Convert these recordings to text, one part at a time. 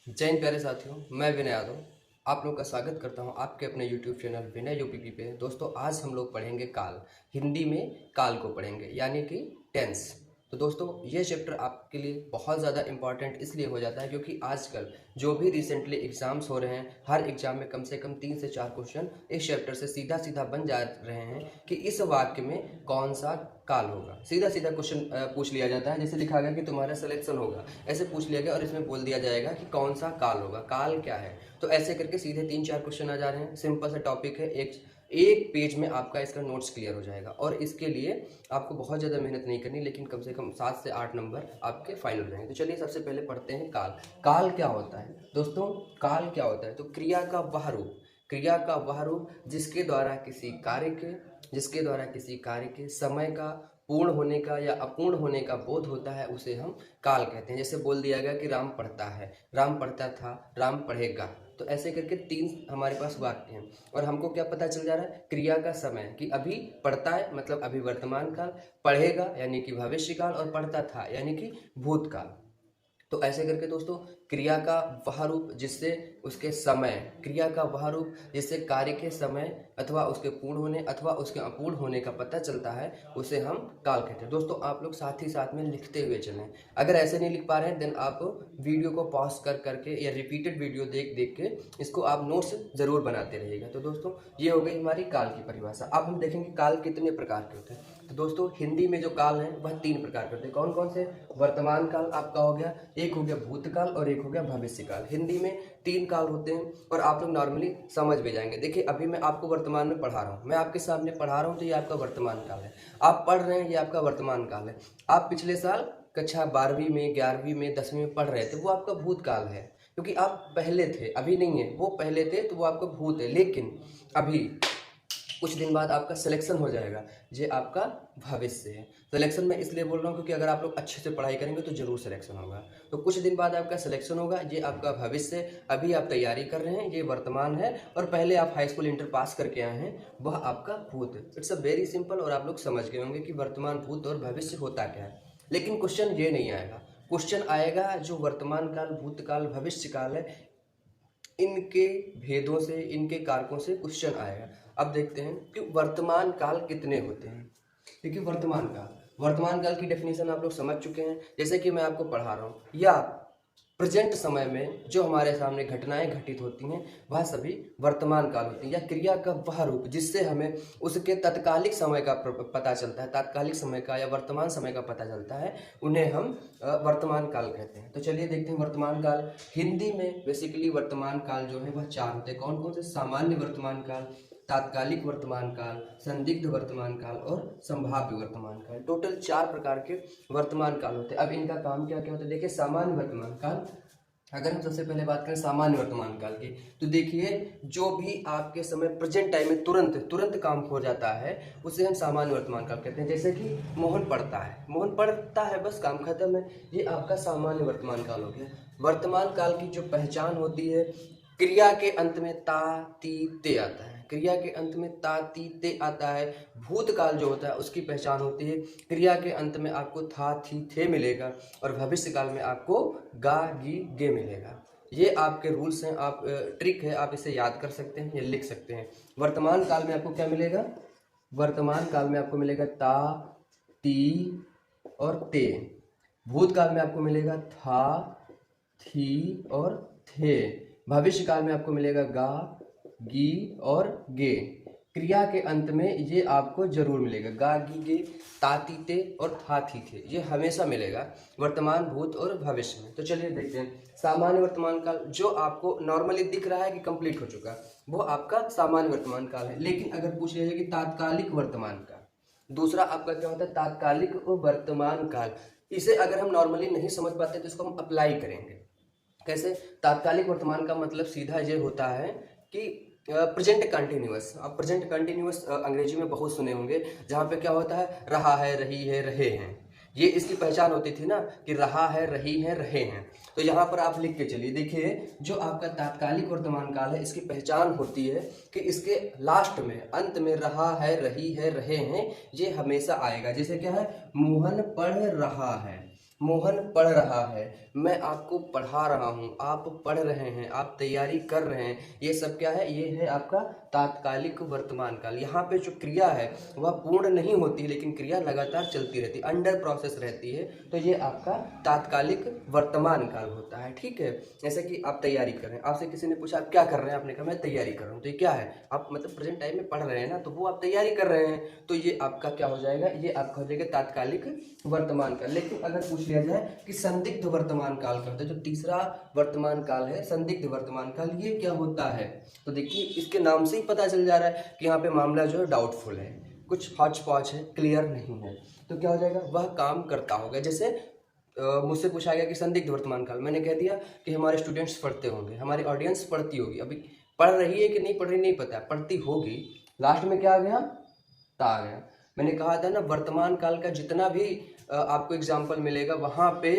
जय हिंद प्यारे साथियों, मैं विनय यादव आप लोग का स्वागत करता हूं आपके अपने YouTube चैनल विनय यूपीपी पे। दोस्तों आज हम लोग पढ़ेंगे काल। हिंदी में काल को पढ़ेंगे यानी कि टेंस। तो दोस्तों ये चैप्टर आपके लिए बहुत ज़्यादा इंपॉर्टेंट इसलिए हो जाता है क्योंकि आजकल जो भी रिसेंटली एग्जाम्स हो रहे हैं, हर एग्जाम में कम से कम 3 से 4 क्वेश्चन इस चैप्टर से सीधा सीधा बन जा रहे हैं कि इस वाक्य में कौन सा काल होगा। सीधा सीधा क्वेश्चन पूछ लिया जाता है, जैसे लिखा गया कि तुम्हारा सिलेक्शन होगा, ऐसे पूछ लिया गया और इसमें बोल दिया जाएगा कि कौन सा काल होगा, काल क्या है। तो ऐसे करके सीधे 3-4 क्वेश्चन आ जा रहे हैं। सिंपल सा टॉपिक है, एक पेज में आपका इसका नोट्स क्लियर हो जाएगा और इसके लिए आपको बहुत ज़्यादा मेहनत नहीं करनी, लेकिन कम से कम 7 से 8 नंबर आपके फाइनल रहेंगे। तो चलिए सबसे पहले पढ़ते हैं काल। काल क्या होता है दोस्तों? काल क्या होता है? तो क्रिया का वह रूप, क्रिया का वह रूप जिसके द्वारा किसी कार्य के समय का पूर्ण होने का या अपूर्ण होने का बोध होता है, उसे हम काल कहते हैं। जैसे बोल दिया गया कि राम पढ़ता है, राम पढ़ता था, राम पढ़ेगा। तो ऐसे करके 3 हमारे पास वाक्य हैं और हमको क्या पता चल जा रहा है? क्रिया का समय कि अभी पढ़ता है मतलब अभी वर्तमान काल, पढ़ेगा यानी कि भविष्य काल, और पढ़ता था यानी कि भूतकाल। तो ऐसे करके दोस्तों क्रिया का वह रूप जिससे उसके समय, क्रिया का वह रूप जिससे कार्य के समय अथवा उसके पूर्ण होने अथवा उसके अपूर्ण होने का पता चलता है, उसे हम काल कहते हैं। दोस्तों आप लोग साथ ही साथ में लिखते हुए चलें। अगर ऐसे नहीं लिख पा रहे हैं देन आप वीडियो को पॉज कर करके या रिपीटेड वीडियो देख देख के इसको आप नोट्स जरूर बनाते रहिएगा। तो दोस्तों ये हो गई हमारी काल की परिभाषा। अब हम देखेंगे काल कितने प्रकार के होते हैं। तो दोस्तों हिंदी में जो काल है वह 3 प्रकार के होते हैं। कौन कौन से? वर्तमान काल आपका हो गया, एक हो गया भूतकाल और एक हो गया भविष्य काल। हिंदी में 3 काल होते हैं और आप लोग नॉर्मली समझ भी जाएंगे। देखिए अभी मैं आपको वर्तमान में पढ़ा रहा हूँ, मैं आपके सामने पढ़ा रहा हूँ, तो ये आपका वर्तमान काल है। आप पढ़ रहे हैं, ये आपका वर्तमान काल है। आप पिछले साल कक्षा 12वीं में, 11वीं में, 10वीं में पढ़ रहे थे, वो आपका भूतकाल है क्योंकि आप पहले थे, अभी नहीं है। वो पहले थे तो वो आपका भूत है, लेकिन अभी कुछ दिन बाद आपका सिलेक्शन हो जाएगा, ये आपका भविष्य है। सिलेक्शन मैं इसलिए बोल रहा हूँ क्योंकि अगर आप लोग अच्छे से पढ़ाई करेंगे तो जरूर सिलेक्शन होगा। तो कुछ दिन बाद आपका सिलेक्शन होगा, ये आपका भविष्य है। अभी आप तैयारी कर रहे हैं, ये वर्तमान है, और पहले आप हाई स्कूल इंटर पास करके आए हैं, वह आपका भूत है। इट्स अ वेरी सिंपल और आप लोग समझ गए होंगे कि वर्तमान, भूत और भविष्य होता क्या है। लेकिन क्वेश्चन ये नहीं आएगा। क्वेश्चन आएगा जो वर्तमान काल, भूतकाल, भविष्य काल है, इनके भेदों से, इनके कारकों से क्वेश्चन आएगा। अब देखते हैं कि वर्तमान काल कितने होते हैं। देखिए वर्तमान काल की डेफिनेशन आप लोग समझ चुके हैं। जैसे कि मैं आपको पढ़ा रहा हूँ, या प्रेजेंट समय में जो हमारे सामने घटनाएं घटित होती हैं वह सभी वर्तमान काल होती हैं, या क्रिया का वह रूप जिससे हमें उसके तत्कालिक समय का पता चलता है, तात्कालिक समय का या वर्तमान समय का पता चलता है, उन्हें हम वर्तमान काल कहते हैं। तो चलिए देखते हैं वर्तमान काल। हिंदी में बेसिकली वर्तमान काल जो है वह 4 होते हैं। कौन कौन से? सामान्य वर्तमान काल, तात्कालिक वर्तमान काल, संदिग्ध वर्तमान काल और संभाव्य वर्तमान काल। टोटल 4 प्रकार के वर्तमान काल होते हैं। अब इनका काम क्या क्या होता है? देखिए सामान्य वर्तमान काल, अगर हम सबसे पहले बात करें सामान्य वर्तमान काल की, तो देखिए जो भी आपके समय प्रेजेंट टाइम में तुरंत तुरंत काम हो जाता है उसे हम सामान्य वर्तमान काल कहते हैं। जैसे कि मोहन पढ़ता है, बस काम खत्म है, ये आपका सामान्य वर्तमान काल हो गया। वर्तमान काल की जो पहचान होती है, क्रिया के अंत में ता ती ते आता है, क्रिया के अंत में ता ती ते आता है। भूतकाल जो होता है उसकी पहचान होती है, क्रिया के अंत में आपको था थी थे मिलेगा, और भविष्य काल में आपको गा गी गे मिलेगा। ये आपके रूल्स हैं, आप ट्रिक है, आप इसे याद कर सकते हैं या लिख सकते हैं। वर्तमान काल में आपको क्या मिलेगा? वर्तमान काल में आपको मिलेगा ता ती और ते। भूतकाल में आपको मिलेगा था थी और थे। भविष्य काल में आपको मिलेगा गा गी और गे। क्रिया के अंत में ये आपको जरूर मिलेगा, गा गी गे, ताती ते और था थी थे, ये हमेशा मिलेगा वर्तमान, भूत और भविष्य में। तो चलिए देखते हैं सामान्य वर्तमान काल। जो आपको नॉर्मली दिख रहा है कि कंप्लीट हो चुका, वो आपका सामान्य वर्तमान काल है। लेकिन अगर पूछ लिया जाए कि तात्कालिक वर्तमान काल, दूसरा आपका क्या होता है? तात्कालिक वर्तमान काल। इसे अगर हम नॉर्मली नहीं समझ पाते तो इसको हम अप्लाई करेंगे कैसे? तात्कालिक वर्तमान का मतलब सीधा ये होता है कि प्रेजेंट कंटिन्यूअस। आप प्रेजेंट कंटिन्यूअस अंग्रेजी में बहुत सुने होंगे, जहाँ पे क्या होता है? रहा है, रही है, रहे हैं। ये इसकी पहचान होती थी ना कि रहा है, रही है, रहे हैं। तो यहाँ पर आप लिख के चलिए, देखिए जो आपका तात्कालिक वर्तमान काल है इसकी पहचान होती है कि इसके लास्ट में, अंत में रहा है, रही है, रहे हैं, ये हमेशा आएगा। जैसे क्या है? मोहन पढ़ रहा है, मोहन पढ़ रहा है, मैं आपको पढ़ा रहा हूँ, आप पढ़ रहे हैं, आप तैयारी कर रहे हैं, ये सब क्या है, ये है आपका तात्कालिक वर्तमान काल। यहाँ पे जो क्रिया है वह पूर्ण नहीं होती, लेकिन क्रिया लगातार चलती रहती है, अंडर प्रोसेस रहती है, तो ये आपका तात्कालिक वर्तमान काल होता है। ठीक है, जैसे कि आप तैयारी कर रहे हैं, आपसे किसी ने पूछा आप क्या कर रहे हैं, आपने कहा मैं तैयारी कर रहा हूँ, तो ये क्या है, आप मतलब प्रेजेंट टाइम में पढ़ रहे हैं ना, तो वो आप तैयारी कर रहे हैं, तो ये आपका क्या हो जाएगा, ये आपका हो जाएगा तात्कालिक वर्तमान काल। लेकिन अगर पूछ लिया जाए कि संदिग्ध वर्तमान काल क्या होता है, जो तीसरा वर्तमान काल है संदिग्ध वर्तमान काल, ये क्या होता है, तो देखिए इसके नाम से ही पता चल जा रहा है कि यहाँ पे मामला जो है डाउटफुल है, कुछ हॉच पॉच है, क्लियर नहीं है, तो क्या हो जाएगा, वह काम करता होगा। जैसे मुझसे पूछा गया कि संदिग्ध वर्तमान काल, मैंने कह दिया कि हमारे स्टूडेंट्स पढ़ते होंगे, हमारी ऑडियंस पढ़ती होगी, अभी पढ़ रही है कि नहीं पढ़ रही नहीं पता, पढ़ती होगी, लास्ट में क्या आ गया, ता आ गया। मैंने कहा था ना वर्तमान काल का जितना भी आपको एग्जाम्पल मिलेगा वहाँ पे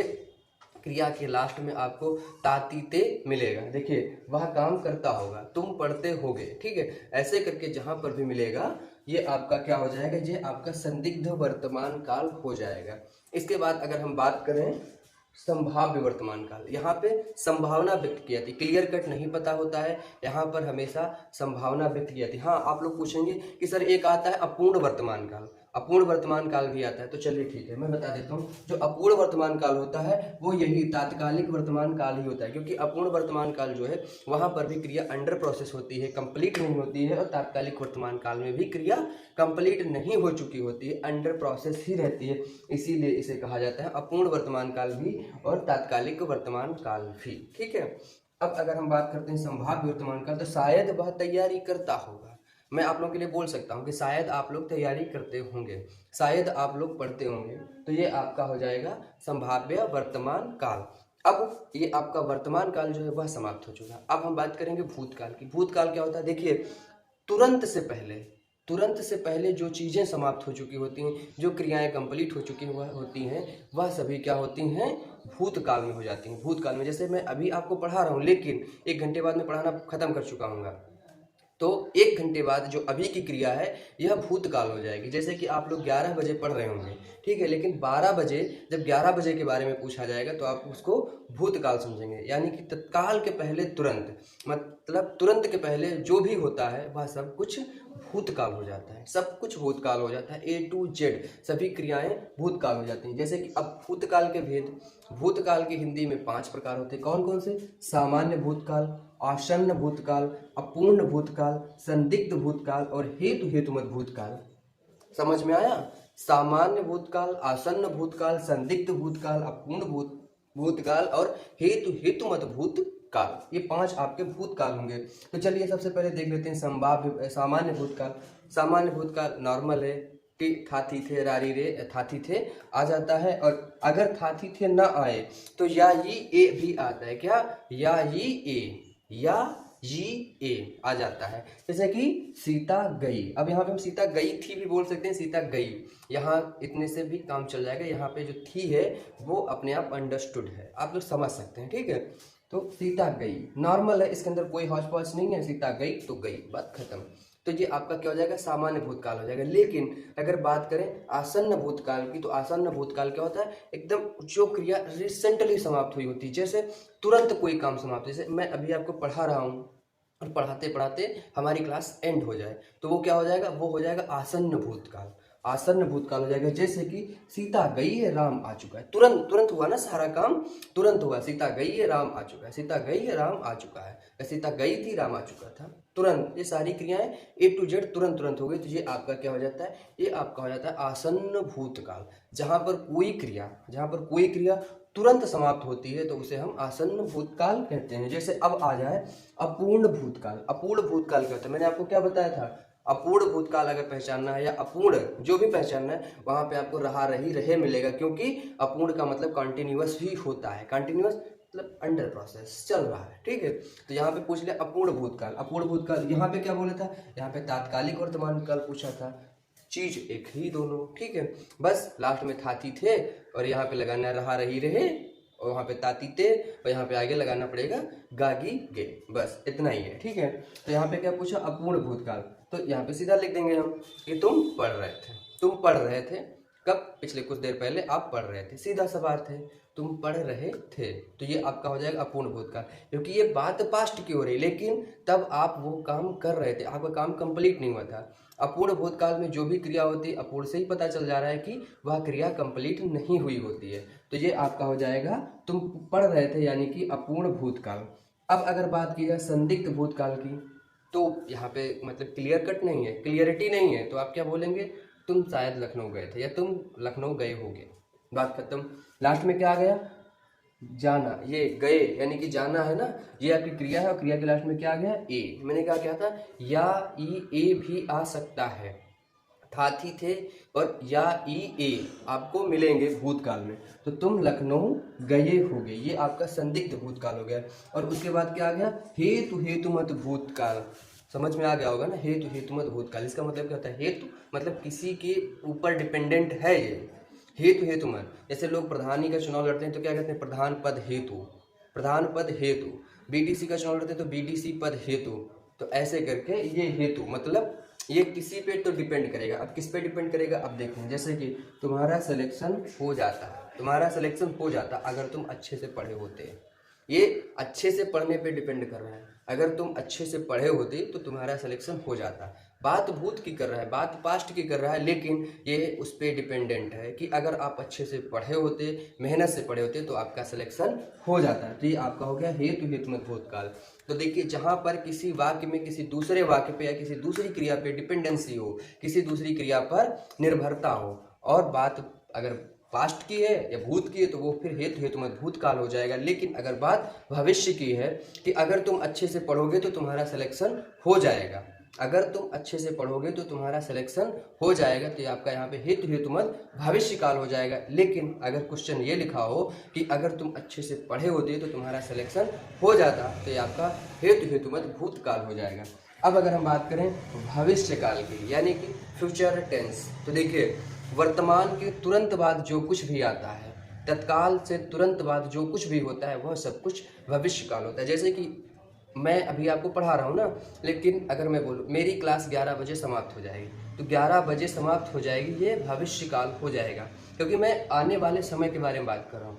क्रिया के लास्ट में आपको तातीते मिलेगा। देखिए वह काम करता होगा, तुम पढ़ते होगे, ठीक है, ऐसे करके जहाँ पर भी मिलेगा ये आपका क्या हो जाएगा, ये आपका संदिग्ध वर्तमान काल हो जाएगा। इसके बाद अगर हम बात करें संभाव्य वर्तमान काल, यहाँ पे संभावना व्यक्त की जाती है, क्लियर कट नहीं पता होता है, यहाँ पर हमेशा संभावना व्यक्त की जाती है। हाँ आप लोग पूछेंगे कि सर एक आता है अपूर्ण वर्तमान काल, अपूर्ण वर्तमान काल भी आता है, तो चलिए ठीक है मैं बता देता हूँ। जो अपूर्ण वर्तमान काल होता है वो यही तात्कालिक वर्तमान काल ही होता है, क्योंकि अपूर्ण वर्तमान काल जो है वहाँ पर भी क्रिया अंडर प्रोसेस होती है, कंप्लीट नहीं होती है, और तात्कालिक वर्तमान काल में भी क्रिया कंप्लीट नहीं हो चुकी होती है, अंडर प्रोसेस ही रहती है, इसीलिए इसे कहा जाता है अपूर्ण वर्तमान काल भी और तात्कालिक वर्तमान काल भी। ठीक है, अब अगर हम बात करते हैं संभाव्य वर्तमान काल, तो शायद वह तैयारी करता होगा, मैं आप लोगों के लिए बोल सकता हूँ कि शायद आप लोग तैयारी करते होंगे, शायद आप लोग पढ़ते होंगे, तो ये आपका हो जाएगा संभाव्य वर्तमान काल। अब ये आपका वर्तमान काल जो है वह समाप्त हो चुका। अब हम बात करेंगे भूतकाल की। भूतकाल क्या होता है, देखिए तुरंत से पहले जो चीज़ें समाप्त हो चुकी होती हैं, जो क्रियाएं कंप्लीट हो चुकी होती हैं, वह सभी क्या होती हैं, भूतकाल में हो जाती हैं। भूतकाल में जैसे मैं अभी आपको पढ़ा रहा हूँ, लेकिन 1 घंटे बाद मैं पढ़ाना खत्म कर चुका हूँ, तो 1 घंटे बाद जो अभी की क्रिया है यह भूतकाल हो जाएगी। जैसे कि आप लोग 11 बजे पढ़ रहे होंगे, ठीक है, लेकिन 12 बजे जब 11 बजे के बारे में पूछा जाएगा तो आप उसको भूतकाल समझेंगे, यानी कि तत्काल के पहले तुरंत, मतलब तुरंत के पहले जो भी होता है वह सब कुछ भूतकाल हो जाता है, सब कुछ भूतकाल हो जाता है, A to Z सभी क्रियाएं भूतकाल हो जाती हैं। जैसे कि अब भूतकाल के भेद, भूतकाल की हिंदी में 5 प्रकार होते हैं, कौन कौन से, सामान्य भूतकाल, आसन्न भूतकाल, अपूर्ण भूतकाल, संदिग्ध भूतकाल और हेतु हेतुमत भूतकाल। समझ में आया, सामान्य भूतकाल, आसन्न भूतकाल, संदिग्ध भूतकाल, अपूर्ण भूतकाल और हेतु हेतुमत भूतकाल, ये 5 आपके भूतकाल होंगे। तो चलिए सबसे पहले देख लेते हैं संभाव्य सामान्य भूतकाल। सामान्य भूतकाल नॉर्मल है, थाथी थे रारी रे थाथी थे आ जाता है, और अगर थाथी थे ना आए तो या ये ए भी आता है, क्या, या ये ए, या जी ए आ जाता है। जैसे कि सीता गई, अब यहाँ पे हम सीता गई थी भी बोल सकते हैं, सीता गई, यहाँ इतने से भी काम चल जाएगा, यहाँ पे जो थी है वो अपने आप अंडरस्टूड है, आप लोग समझ सकते हैं, ठीक है। तो सीता गई नॉर्मल है, इसके अंदर कोई हौच पौच नहीं है, सीता गई तो गई, बात खत्म। तो ये आपका क्या हो जाएगा, सामान्य भूतकाल हो जाएगा। लेकिन अगर बात करें आसन्न भूतकाल की, तो आसन्न भूतकाल क्या होता है, एकदम जो क्रिया रिसेंटली समाप्त हुई होती है, जैसे तुरंत कोई काम समाप्त, जैसे मैं अभी आपको पढ़ा रहा हूँ और पढ़ाते पढ़ाते हमारी क्लास एंड हो जाए, तो वो क्या हो जाएगा, वो हो जाएगा आसन्न भूतकाल, आसन्न भूतकाल हो जाएगा। जैसे कि सीता गई है राम आ चुका है, तुरंत तुरंत हुआ ना, सारा काम तुरंत हुआ, सीता गई है राम आ चुका है, सीता गई है राम आ चुका है, सीता गई थी राम आ चुका था, तुरंत, ये सारी क्रियाएं A to Z तुरंत तुरंत हो गई, तो ये आपका क्या हो जाता है, ये आपका हो जाता है आसन्न भूतकाल। जहां पर कोई क्रिया तुरंत समाप्त होती है तो उसे हम आसन्न भूतकाल कहते हैं। जैसे अब आ जाए अपूर्ण भूतकाल। अपूर्ण भूतकाल क्या होता है, मैंने आपको क्या बताया था, अपूर्ण भूतकाल अगर पहचानना है या अपूर्ण जो भी पहचानना है, वहां पे आपको रहा रही रहे मिलेगा, क्योंकि अपूर्ण का मतलब कंटिन्यूअस भी होता है, कंटिन्यूअस मतलब अंडर प्रोसेस चल रहा है, ठीक है। तो यहाँ पे पूछ लिया अपूर्ण भूतकाल। अपूर्ण भूतकाल यहाँ पे क्या बोला था, यहाँ पे तात्कालिक वर्तमान काल पूछा था, चीज एक ही दोनों, ठीक है, बस लास्ट में थाती थे और यहाँ पे लगाना रहा रही रहे, और वहाँ पे ताती थे और यहाँ पे आगे लगाना पड़ेगा गागी गे, बस इतना ही है, ठीक है। तो यहाँ पे क्या पूछा, अपूर्ण भूतकाल, तो यहाँ पे सीधा लिख देंगे हम कि तुम पढ़ रहे थे, कब? पिछले कुछ देर पहले आप पढ़ रहे थे, सीधा सा बात है, तुम पढ़ रहे थे। तो ये आपका हो जाएगा अपूर्ण भूतकाल, क्योंकि ये बात पास्ट की हो रही, लेकिन तब आप वो काम कर रहे थे, आपका काम कंप्लीट नहीं हुआ था। अपूर्ण भूतकाल में जो भी क्रिया होती है, अपूर्ण से ही पता चल जा रहा है कि वह क्रिया कंप्लीट नहीं हुई होती है। तो ये आपका हो जाएगा तुम पढ़ रहे थे, यानी कि अपूर्ण भूतकाल। अब अगर बात की जाए संदिग्ध भूतकाल की, तो यहाँ पे मतलब क्लियर कट नहीं है, क्लियरिटी नहीं है, तो आप क्या बोलेंगे? तुम शायद लखनऊ गए थे या तुम लखनऊ गए होगे, बात खत्म। लास्ट में क्या आ गया? जाना। ये गए यानी कि जाना है ना, ये आपकी क्रिया है और क्रिया के लास्ट में क्या आ गया? ए। मैंने क्या था? या ई ए भी आ सकता है, था थी थे और या ई ए आपको मिलेंगे भूतकाल में, तो तुम लखनऊ गए होगे, ये आपका संदिग्ध भूतकाल हो गया। और उसके बाद क्या आ गया? हेतु हेतुमत भूतकाल। समझ में आ गया होगा ना, हेतु हेतुमत भूतकाल, इसका मतलब क्या होता है? हेतु मतलब किसी के ऊपर डिपेंडेंट है ये। हेतु हेतुमत, जैसे लोग प्रधानी का चुनाव लड़ते हैं तो क्या कहते हैं? प्रधान पद हेतु, प्रधान पद हेतु। बीडीसी का चुनाव लड़ते हैं तो बीडीसी पद हेतु। तो ऐसे करके ये हेतु मतलब ये किसी पे तो डिपेंड करेगा। अब किस पे डिपेंड करेगा? अब देखें, जैसे कि तुम्हारा सिलेक्शन हो जाता, तुम्हारा सिलेक्शन हो जाता अगर तुम अच्छे से पढ़े होते। ये अच्छे से पढ़ने पे डिपेंड कर रहा है। अगर तुम अच्छे से पढ़े होते तो तुम्हारा सिलेक्शन हो जाता। बात भूत की कर रहा है, बात पास्ट की कर रहा है, लेकिन ये उस पर डिपेंडेंट है कि अगर आप अच्छे से पढ़े होते, मेहनत से पढ़े होते, तो आपका सिलेक्शन हो जाता है। तो ये आपका हो गया हेतु हेतुमत भूतकाल। तो देखिए, जहाँ पर किसी वाक्य में किसी दूसरे वाक्य पे या किसी दूसरी क्रिया पे डिपेंडेंसी हो, किसी दूसरी क्रिया पर निर्भरता हो, और बात अगर पास्ट की है या भूत की है, तो वो फिर हेतु हेतुमत भूतकाल हो जाएगा। लेकिन अगर बात भविष्य की है कि अगर तुम अच्छे से पढ़ोगे तो तुम्हारा सिलेक्शन हो जाएगा, अगर तुम अच्छे से पढ़ोगे तो तुम्हारा सिलेक्शन हो जाएगा, तो ये आपका यहाँ पे हेतु हेतुमत भविष्य काल हो जाएगा। लेकिन अगर क्वेश्चन ये लिखा हो कि अगर तुम अच्छे से पढ़े होते तो तुम्हारा सिलेक्शन हो जाता, तो ये आपका हेतु हेतुमत भूतकाल हो जाएगा। अब अगर हम बात करें भविष्य काल की, यानी कि फ्यूचर टेंस, तो देखिए, वर्तमान के तुरंत बाद जो कुछ भी आता है, तत्काल से तुरंत बाद जो कुछ भी होता है, वह सब कुछ भविष्य काल होता है। जैसे कि मैं अभी आपको पढ़ा रहा हूँ ना, लेकिन अगर मैं बोलूँ मेरी क्लास 11 बजे समाप्त हो जाएगी, तो 11 बजे समाप्त हो जाएगी, ये भविष्य काल हो जाएगा, क्योंकि मैं आने वाले समय के बारे में बात कर रहा हूँ,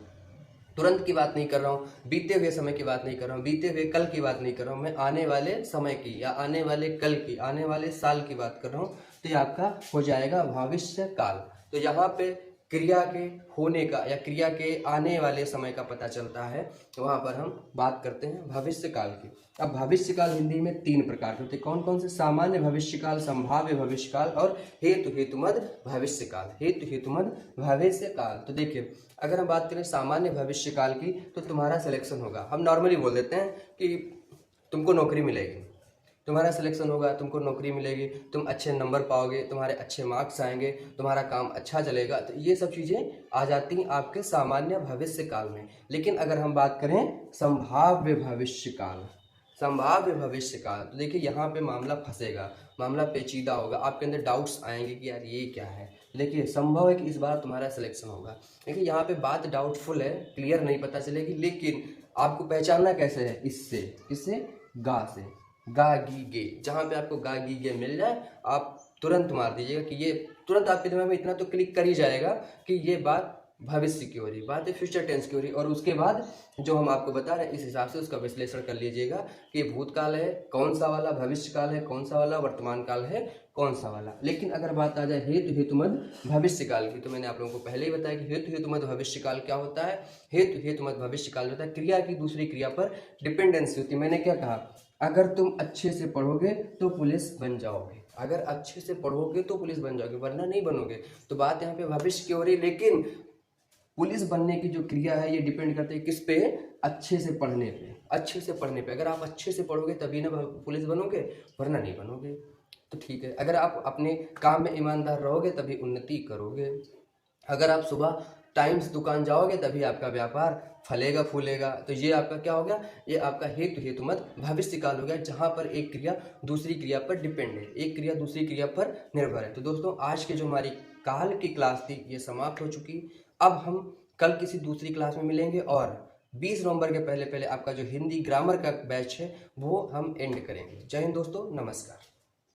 तुरंत की बात नहीं कर रहा हूँ, बीते हुए समय की बात नहीं कर रहा हूँ, बीते हुए कल की बात नहीं कर रहा हूँ, मैं आने वाले समय की या आने वाले कल की, आने वाले साल की बात कर रहा हूँ। तो ये आपका हो जाएगा भविष्य काल। तो यहाँ पे क्रिया के होने का या क्रिया के आने वाले समय का पता चलता है, तो वहाँ पर हम बात करते हैं भविष्य काल की। अब भविष्य काल हिंदी में 3 प्रकार के होते हैं। कौन कौन से? सामान्य भविष्य काल, संभाव्य भविष्य काल और हेतु हेतुमद भविष्य काल। हेतु हेतुमद भविष्य काल। तो देखिए, अगर हम बात करें सामान्य भविष्य काल की, तो तुम्हारा सिलेक्शन होगा, हम नॉर्मली बोल देते हैं कि तुमको नौकरी मिलेगी, तुम्हारा सिलेक्शन होगा, तुमको नौकरी मिलेगी, तुम अच्छे नंबर पाओगे, तुम्हारे अच्छे मार्क्स आएंगे, तुम्हारा काम अच्छा चलेगा। तो ये सब चीज़ें आ जाती हैं आपके सामान्य भविष्य काल में। लेकिन अगर हम बात करें संभाव्य भविष्य काल, संभाव्य भविष्य काल, तो देखिए यहाँ पे मामला फंसेगा, मामला पेचीदा होगा, आपके अंदर डाउट्स आएंगे कि यार ये क्या है। देखिए, संभव है कि इस बार तुम्हारा सिलेक्शन होगा, देखिए यहाँ पे बात डाउटफुल है, क्लियर नहीं पता चलेगी, लेकिन आपको पहचानना कैसे है? इससे गा से, गा गी गे, जहाँ पे आपको गा गी गे मिल जाए आप तुरंत मार दीजिएगा कि ये, तुरंत आपके दिमाग में इतना तो क्लिक कर ही जाएगा कि ये बात भविष्य की हो रही, बात है फ्यूचर टेंस की हो रही। और उसके बाद जो हम आपको बता रहे हैं, इस हिसाब से उसका विश्लेषण कर लीजिएगा कि ये भूतकाल है कौन सा वाला, भविष्य काल है कौन सा वाला, वर्तमान काल है कौन सा वाला। लेकिन अगर बात आ जाए हेतु हेतुमद भविष्य काल की, तो मैंने आप लोगों को पहले ही बताया कि हेतु हेतुमद भविष्य काल क्या होता है। हेतु हेतुमद भविष्य काल होता है क्रिया की दूसरी क्रिया पर डिपेंडेंसी होती है। मैंने क्या कहा? अगर तुम अच्छे से पढ़ोगे तो पुलिस बन जाओगे, अगर अच्छे से पढ़ोगे तो पुलिस बन जाओगे, वरना नहीं बनोगे। तो बात यहाँ पे भविष्य की हो रही, लेकिन पुलिस बनने की जो क्रिया है ये डिपेंड करती है किस पे? अच्छे से पढ़ने पे, अच्छे से पढ़ने पे। अगर आप अच्छे से पढ़ोगे तभी ना पुलिस बनोगे, वरना नहीं बनोगे। तो ठीक है, अगर आप अपने काम में ईमानदार रहोगे तभी उन्नति करोगे। अगर आप सुबह टाइम से दुकान जाओगे तभी आपका व्यापार फलेगा फूलेगा। तो ये आपका क्या हो गया? ये आपका हेतु हेतुमत भविष्य काल हो गया, जहाँ पर एक क्रिया दूसरी क्रिया पर डिपेंड है, एक क्रिया दूसरी क्रिया पर निर्भर है। तो दोस्तों, आज की जो हमारी काल की क्लास थी ये समाप्त हो चुकी। अब हम कल किसी दूसरी क्लास में मिलेंगे और 20 नवंबर के पहले पहले आपका जो हिंदी ग्रामर का बैच है वो हम एंड करेंगे। जय हिंद दोस्तों, नमस्कार।